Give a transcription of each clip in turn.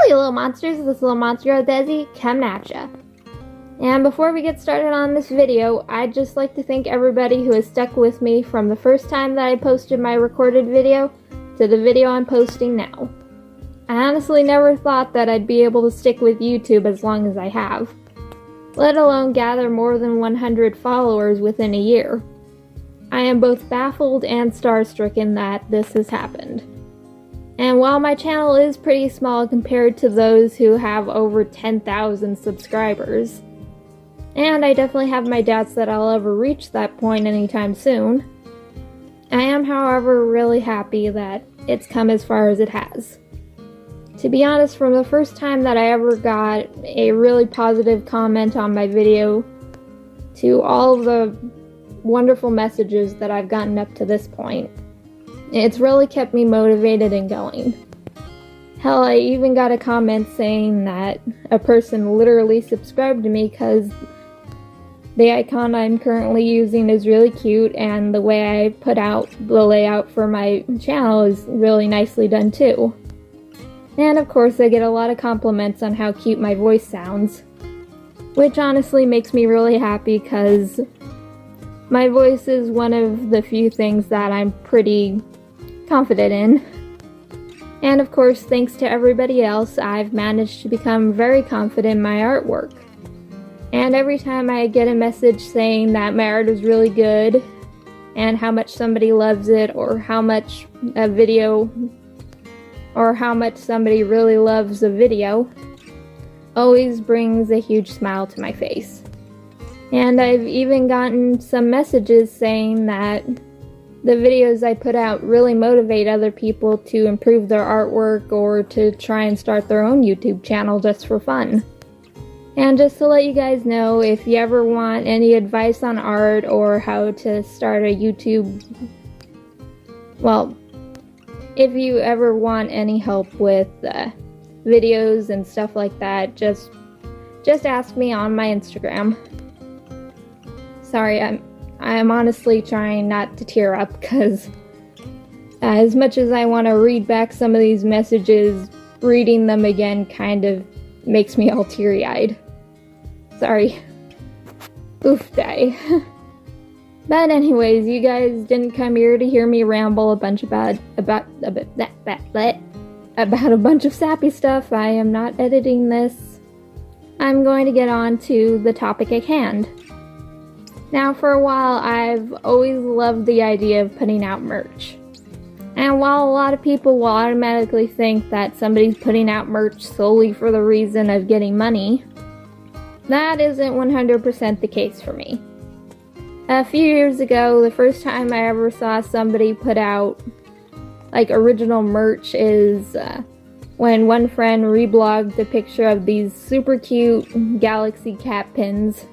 you little monsters, this little monster Desi coming at ya. And before we get started on this video, I'd just like to thank everybody who has stuck with me from the first time that I posted my recorded video to the video I'm posting now. I honestly never thought that I'd be able to stick with YouTube as long as I have, let alone gather more than 100 followers within a year. I am both baffled and star-stricken that this has happened. And while my channel is pretty small compared to those who have over 10,000 subscribers, and I definitely have my doubts that I'll ever reach that point anytime soon, I am, however, really happy that it's come as far as it has. To be honest, from the first time that I ever got a really positive comment on my video to all of the wonderful messages that I've gotten up to this point, it's really kept me motivated and going. Hell, I even got a comment saying that a person literally subscribed to me because the icon I'm currently using is really cute and the way I put out the layout for my channel is really nicely done too. And of course I get a lot of compliments on how cute my voice sounds, which honestly makes me really happy because my voice is one of the few things that I'm pretty confident in. And of course, thanks to everybody else, I've managed to become very confident in my artwork. And every time I get a message saying that my art is really good, and how much somebody loves it, or how much somebody really loves a video, always brings a huge smile to my face. And I've even gotten some messages saying that the videos I put out really motivate other people to improve their artwork or to try and start their own YouTube channel just for fun. And just to let you guys know, if you ever want any advice on art or how to start a YouTube, well, if you ever want any help with videos and stuff like that, just ask me on my Instagram. Sorry, I'm honestly trying not to tear up because as much as I want to read back some of these messages, reading them again kind of makes me all teary-eyed. Sorry. Oof, die. But anyways, you guys didn't come here to hear me ramble a bunch about a bunch of sappy stuff. I am not editing this. I'm going to get on to the topic at hand. Now, for a while, I've always loved the idea of putting out merch. And while a lot of people will automatically think that somebody's putting out merch solely for the reason of getting money, that isn't 100% the case for me. A few years ago, the first time I ever saw somebody put out original merch is when one friend reblogged a picture of these super cute galaxy cat pins,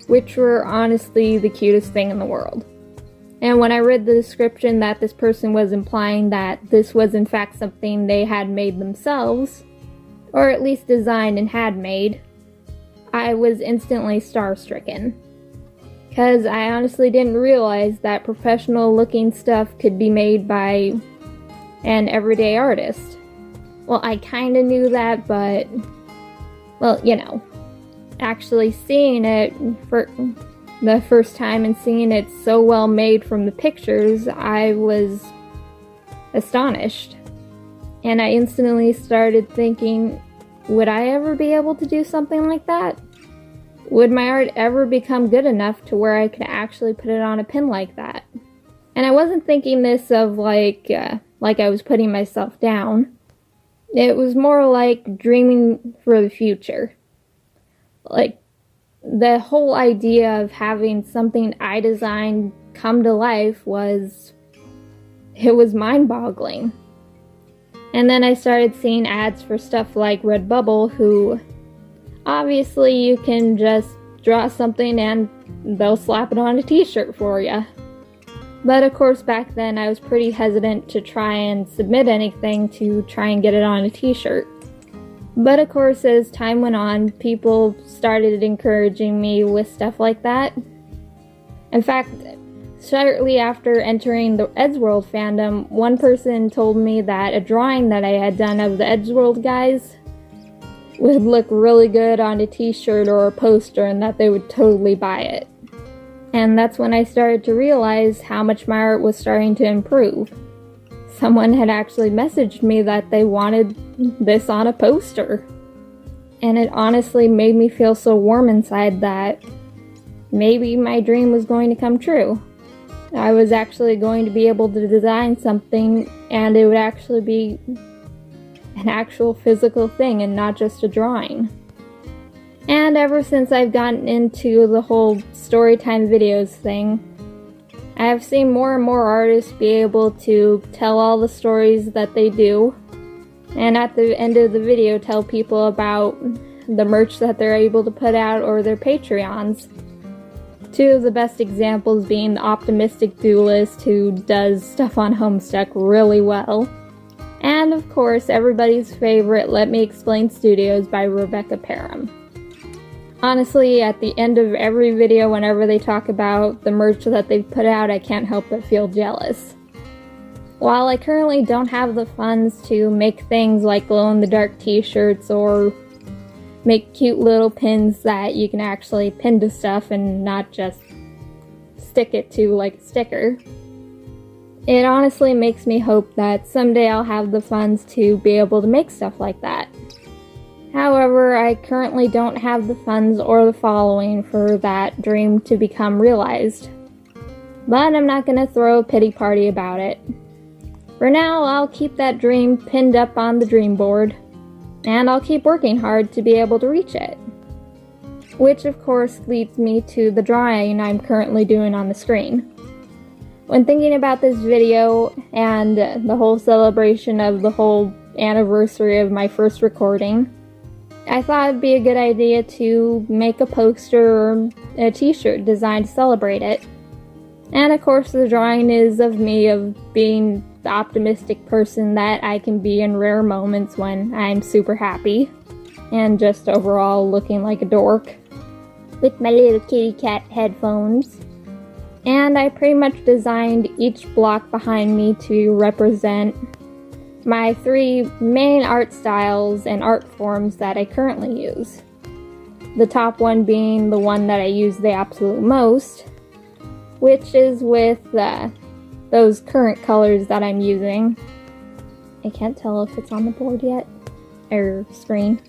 which were honestly the cutest thing in the world. And when I read the description that this person was implying that this was in fact something they had made themselves, or at least designed and had made, I was instantly star-stricken. Because I honestly didn't realize that professional looking stuff could be made by an everyday artist. Well, I kinda knew that, but, well, you know, actually seeing it for the first time and seeing it so well made from the pictures, I was astonished. And I instantly started thinking, would I ever be able to do something like that? Would my art ever become good enough to where I could actually put it on a pin like that? And I wasn't thinking this of like I was putting myself down. It was more like dreaming for the future. Like, the whole idea of having something I designed come to life was mind-boggling. And then I started seeing ads for stuff like Redbubble, who obviously you can just draw something and they'll slap it on a t-shirt for you. But of course back then I was pretty hesitant to try and submit anything to try and get it on a t-shirt. But of course as time went on, people started encouraging me with stuff like that. In fact, shortly after entering the Eddsworld fandom, one person told me that a drawing that I had done of the Eddsworld guys would look really good on a t-shirt or a poster and that they would totally buy it. And that's when I started to realize how much my art was starting to improve. Someone had actually messaged me that they wanted this on a poster. And it honestly made me feel so warm inside that maybe my dream was going to come true. I was actually going to be able to design something and it would actually be an actual physical thing and not just a drawing. And ever since I've gotten into the whole storytime videos thing, I have seen more and more artists be able to tell all the stories that they do, and at the end of the video tell people about the merch that they're able to put out or their Patreons. Two of the best examples being the optimistic duelist who does stuff on Homestuck really well, and of course everybody's favorite Let Me Explain Studios by Rebecca Parham. Honestly, at the end of every video, whenever they talk about the merch that they've put out, I can't help but feel jealous. While I currently don't have the funds to make things like glow-in-the-dark t-shirts or make cute little pins that you can actually pin to stuff and not just stick it to like a sticker, it honestly makes me hope that someday I'll have the funds to be able to make stuff like that. However, I currently don't have the funds or the following for that dream to become realized. But I'm not going to throw a pity party about it. For now, I'll keep that dream pinned up on the dream board, and I'll keep working hard to be able to reach it. Which of course leads me to the drawing I'm currently doing on the screen. When thinking about this video and the whole celebration of the whole anniversary of my first recording, I thought it'd be a good idea to make a poster or a t-shirt designed to celebrate it. And of course the drawing is of me of being the optimistic person that I can be in rare moments when I'm super happy. And just overall looking like a dork. With my little kitty cat headphones. And I pretty much designed each block behind me to represent my three main art styles and art forms that I currently use. The top one being the one that I use the absolute most, which is with those current colors that I'm using. I can't tell if it's on the board yet, or screen.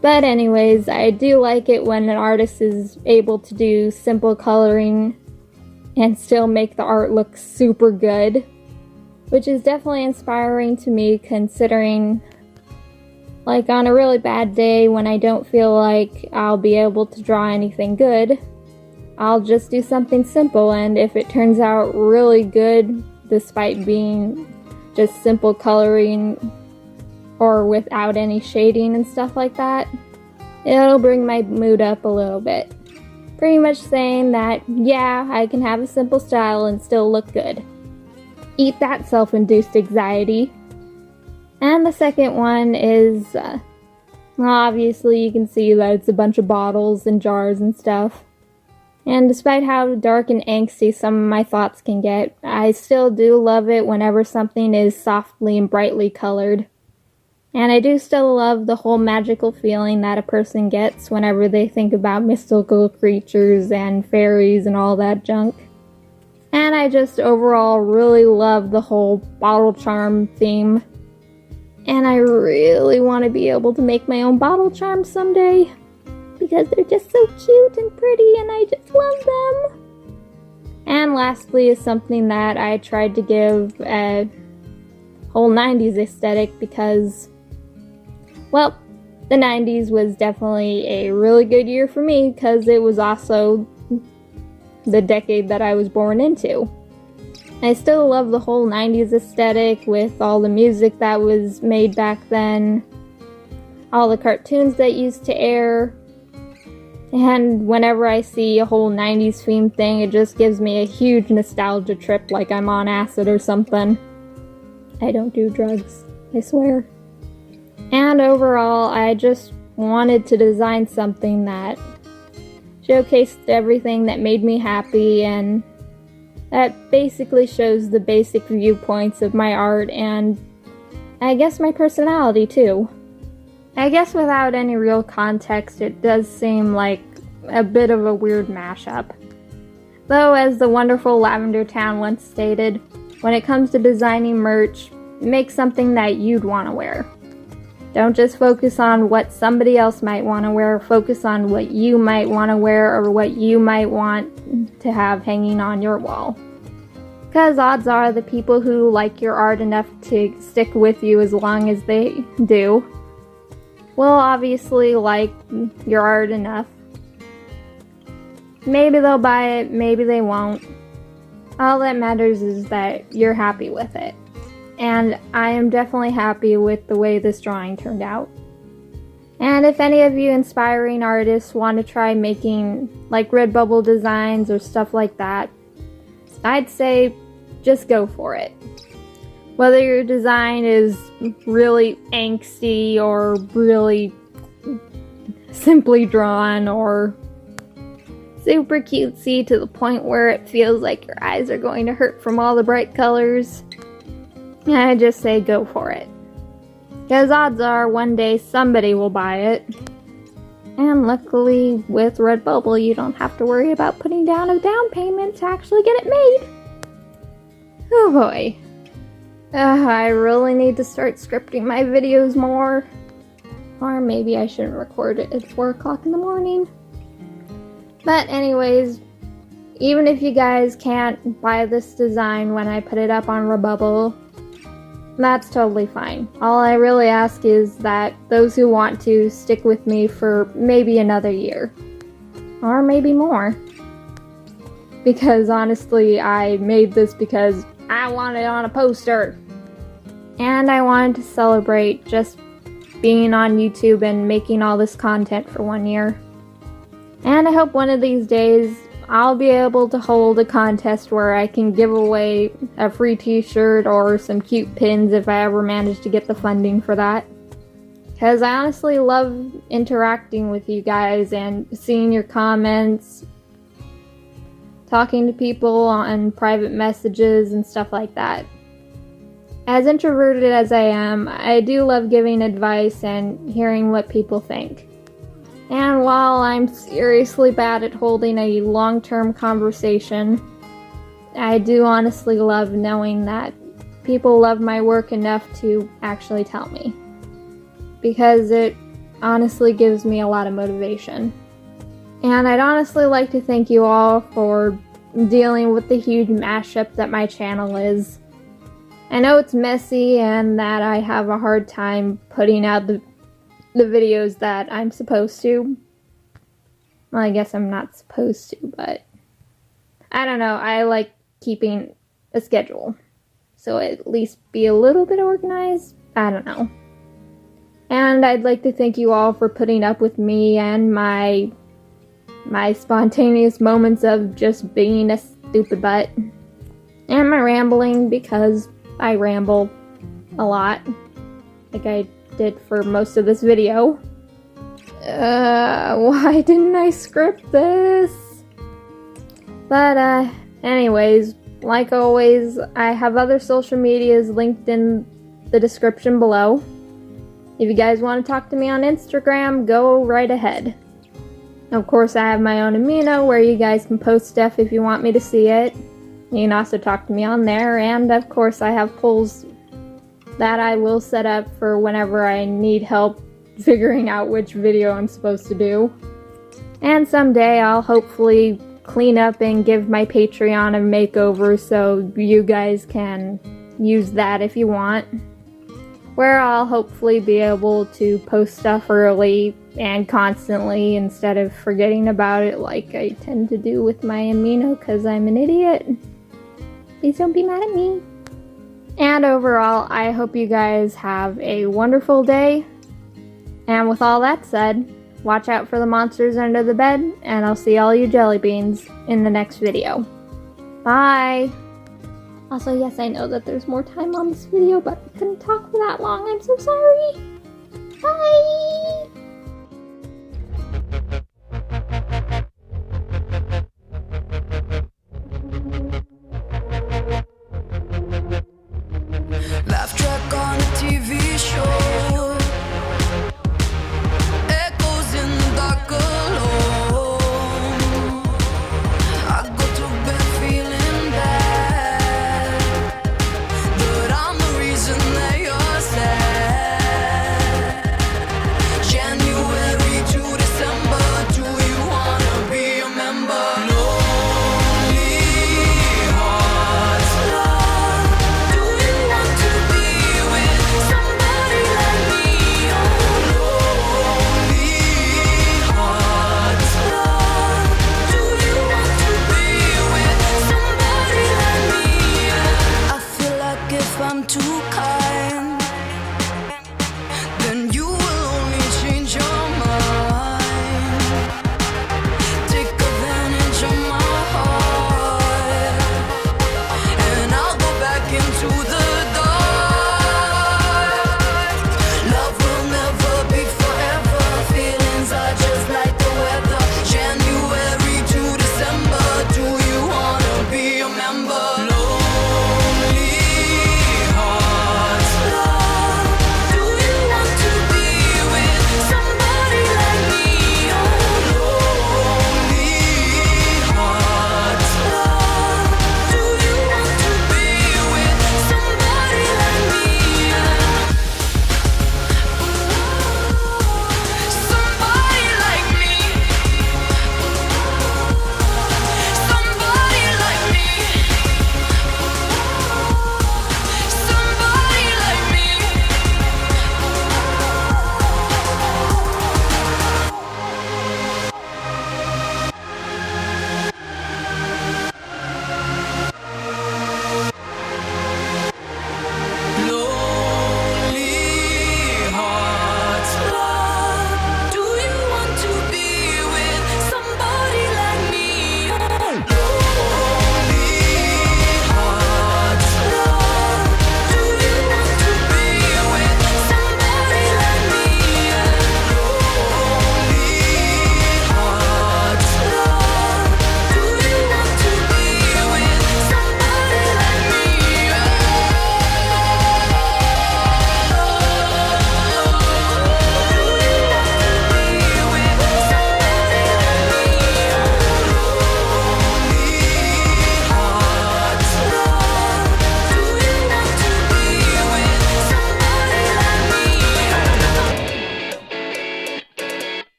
But anyways, I do like it when an artist is able to do simple coloring and still make the art look super good. Which is definitely inspiring to me considering, like on a really bad day when I don't feel like I'll be able to draw anything good, I'll just do something simple, and if it turns out really good despite being just simple coloring or without any shading and stuff like that, it'll bring my mood up a little bit. Pretty much saying that, yeah, I can have a simple style and still look good. Eat that self-induced anxiety. And the second one is, obviously you can see that it's a bunch of bottles and jars and stuff. And despite how dark and angsty some of my thoughts can get, I still do love it whenever something is softly and brightly colored. And I do still love the whole magical feeling that a person gets whenever they think about mystical creatures and fairies and all that junk. And I just overall really love the whole bottle charm theme. And I really want to be able to make my own bottle charms someday. Because they're just so cute and pretty and I just love them. And lastly is something that I tried to give a whole 90s aesthetic because, well, the 90s was definitely a really good year for me because it was also the decade that I was born into. I still love the whole 90s aesthetic with all the music that was made back then, all the cartoons that used to air, and whenever I see a whole 90s theme thing, it just gives me a huge nostalgia trip like I'm on acid or something. I don't do drugs, I swear. And overall, I just wanted to design something that showcased everything that made me happy and that basically shows the basic viewpoints of my art and I guess my personality too. I guess without any real context, it does seem like a bit of a weird mashup. Though, as the wonderful Lavender Town once stated, when it comes to designing merch, make something that you'd want to wear. Don't just focus on what somebody else might want to wear, focus on what you might want to wear or what you might want to have hanging on your wall. Because odds are the people who like your art enough to stick with you as long as they do will obviously like your art enough. Maybe they'll buy it, maybe they won't. All that matters is that you're happy with it. And I am definitely happy with the way this drawing turned out. And if any of you inspiring artists want to try making like Redbubble designs or stuff like that, I'd say just go for it. Whether your design is really angsty or really simply drawn or super cutesy to the point where it feels like your eyes are going to hurt from all the bright colors, I just say go for it. Because odds are one day somebody will buy it. And luckily with Redbubble you don't have to worry about putting down a down payment to actually get it made. Oh boy. I really need to start scripting my videos more. Or maybe I shouldn't record it at 4 o'clock in the morning. But anyways, even if you guys can't buy this design when I put it up on Redbubble, that's totally fine. All I really ask is that those who want to stick with me for maybe another year. Or maybe more. Because honestly, I made this because I want it on a poster. And I wanted to celebrate just being on YouTube and making all this content for 1 year. And I hope one of these days I'll be able to hold a contest where I can give away a free t-shirt or some cute pins if I ever manage to get the funding for that. Because I honestly love interacting with you guys and seeing your comments, talking to people on private messages and stuff like that. As introverted as I am, I do love giving advice and hearing what people think. And while I'm seriously bad at holding a long-term conversation, I do honestly love knowing that people love my work enough to actually tell me. Because it honestly gives me a lot of motivation. And I'd honestly like to thank you all for dealing with the huge mashup that my channel is. I know it's messy and that I have a hard time putting out the videos that I'm supposed to. Well, I guess I'm not supposed to, but I don't know. I like keeping a schedule. So at least be a little bit organized. I don't know. And I'd like to thank you all for putting up with me and my spontaneous moments of just being a stupid butt. And my rambling, because I ramble a lot. Like I did for most of this video. Why didn't I script this? But anyways, like always, I have other social medias linked in the description below. If you guys want to talk to me on Instagram, go right ahead. Of course, I have my own Amino where you guys can post stuff if you want me to see it. You can also talk to me on there, and of course I have polls that I will set up for whenever I need help figuring out which video I'm supposed to do. And someday I'll hopefully clean up and give my Patreon a makeover so you guys can use that if you want. Where I'll hopefully be able to post stuff early and constantly instead of forgetting about it like I tend to do with my Amino because I'm an idiot. Please don't be mad at me. And overall, I hope you guys have a wonderful day. And with all that said, watch out for the monsters under the bed, and I'll see all you jelly beans in the next video. Bye! Also, yes, I know that there's more time on this video, but I couldn't talk for that long. I'm so sorry! Bye! Laugh track on a TV show.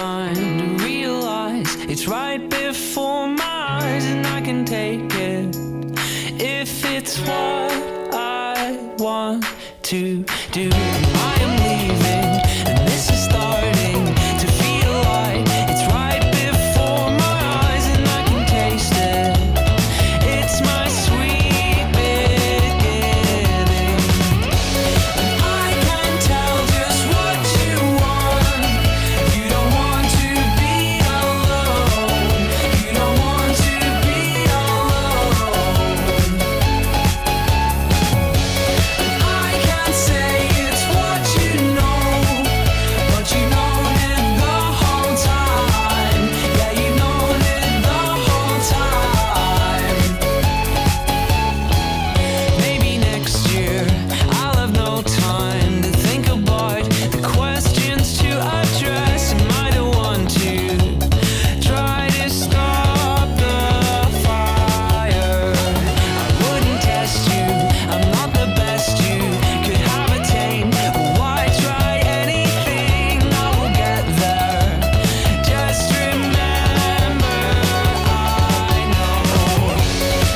time to realize it's right before my eyes, and I can take it if it's what I want to do. I am leaving, and this is starting to feel like it's right before my eyes, and I can taste it. It's my sweet beginning. And I can tell just what you want. You don't want to be alone. You don't want to be alone. And I can say it's what you know, but you known it the whole time. Yeah, you known it the whole time. Maybe next year I'll have no time to think about the questions to address. Am I the one to try to stop the fire? I wouldn't test you, I'm not the best you could have attained. But why try anything? I will get there. Just remember, I know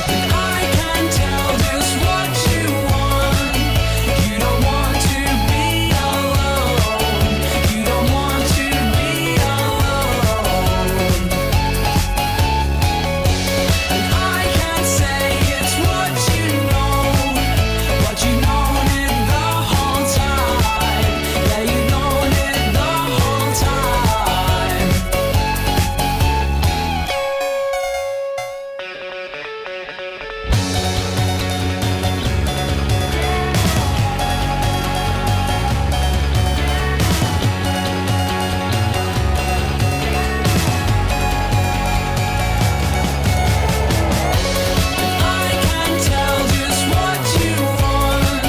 that I can tell just what you want. You don't want to be alone. You don't want to be alone. And I can say it's what you know, but you known it the whole time. Yeah, you known it the whole time. I can tell just what you want.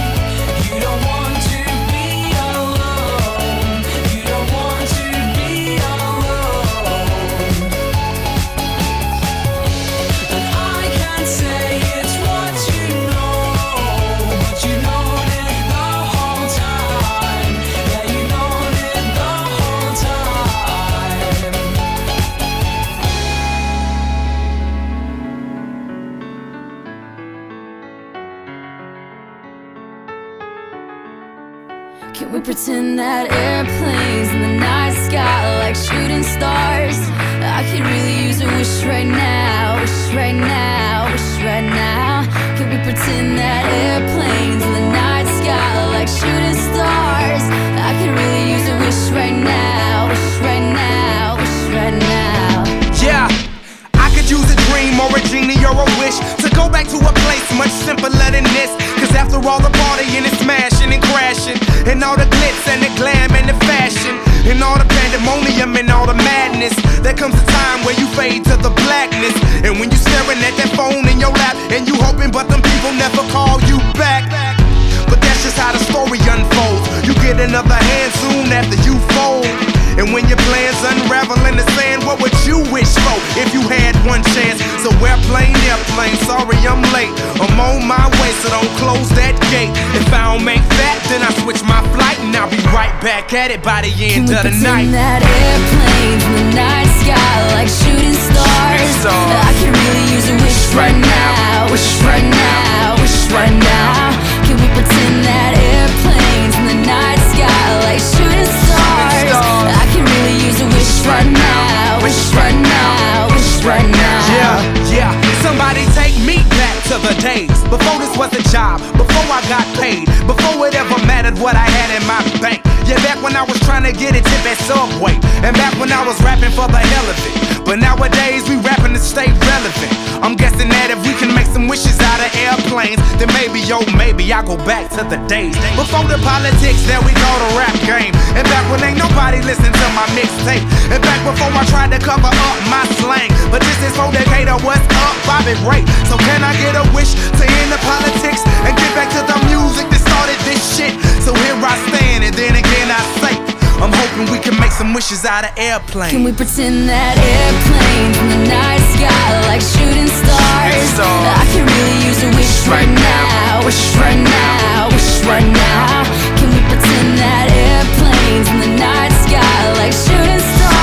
You don't want to be alone. You don't want to be alone. And I can say it's what you know, but you known it the whole time. Yeah, you known it the whole time. Can we pretend that airplanes in the night sky are like shooting stars? I could really use a wish right now, wish right now, wish right now. Can we pretend that airplanes in the night sky are like shooting stars? I could really use a wish right now, wish right now, wish right now. Yeah, I could use a dream or a genie or a wish to go back to a place much simpler than this. Cause after all the partying and smashing and crashing, and all the glitz and the glam and the fashion, and all the pandemonium and all the madness, there comes a time where you fade to the blackness. And when you're staring at that phone in your lap, and you hoping but them people never call you back. But that's just how the story unfolds. You get another hand soon after you fold. And when your plans unravel in the sand, what would you wish for if you had one chance? So airplane, sorry I'm late. I'm on my way, so don't close that gate. If I don't make that, then I switch my flight, and I'll be right back at it by the end of the night. Can we pretend that airplanes in the night sky are like shooting stars? I could really use a wish right now, wish right now, wish right now. Can we pretend that airplanes in the night sky are like shooting stars? I could really use a wish right now, wish right now, wish right now. Yeah, somebody take me back to the days before this was a job, before I got paid, before it ever mattered what I had in my bank. Yeah, back when I was trying to get a tip at Subway, and back when I was rapping for the hell of it. But nowadays we rapping to stay relevant. I'm guessing that if we can make some wishes out of airplanes, then maybe, oh maybe I'll go back to the days before the politics that we call the rap game. And back when ain't nobody listened to my mixtape. And back before I tried to cover up my slang. But this is for Decatur, what's up, Bobby Ray? So can I get a wish to end the politics and get back to the music that started this shit? So here I stand, and then again I say, I'm hoping we can make some wishes out of airplanes. Can we pretend that airplanes in the night sky are like shooting stars? I can really use a wish right now, wish right now, wish right now. Can we pretend that airplanes in the night sky are like shooting stars?